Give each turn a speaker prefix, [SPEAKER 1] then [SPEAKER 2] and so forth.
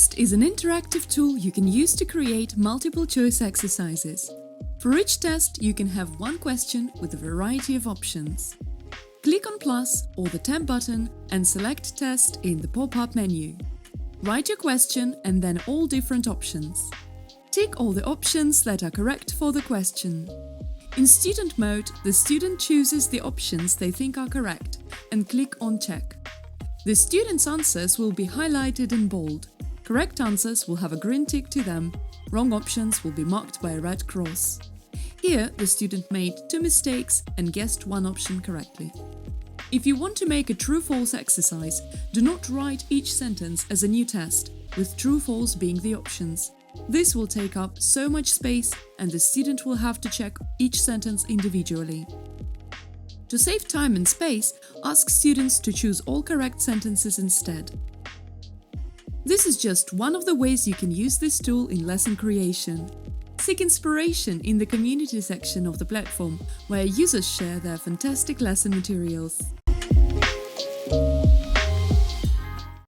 [SPEAKER 1] Test is an interactive tool you can use to create multiple choice exercises. For each test, you can have one question with a variety of options. Click on plus or the tab button and select Test in the pop-up menu. Write your question and then all different options. Tick all the options that are correct for the question. In student mode, the student chooses the options they think are correct and click on Check. The student's answers will be highlighted in bold. Correct answers will have a green tick to them. Wrong options will be marked by a red cross. Here, the student made 2 mistakes and guessed one option correctly. If you want to make a true-false exercise, do not write each sentence as a new test, with true-false being the options. This will take up so much space and the student will have to check each sentence individually. To save time and space, ask students to choose all correct sentences instead. This is just one of the ways you can use this tool in lesson creation. Seek inspiration in the community section of the platform, where users share their fantastic lesson materials.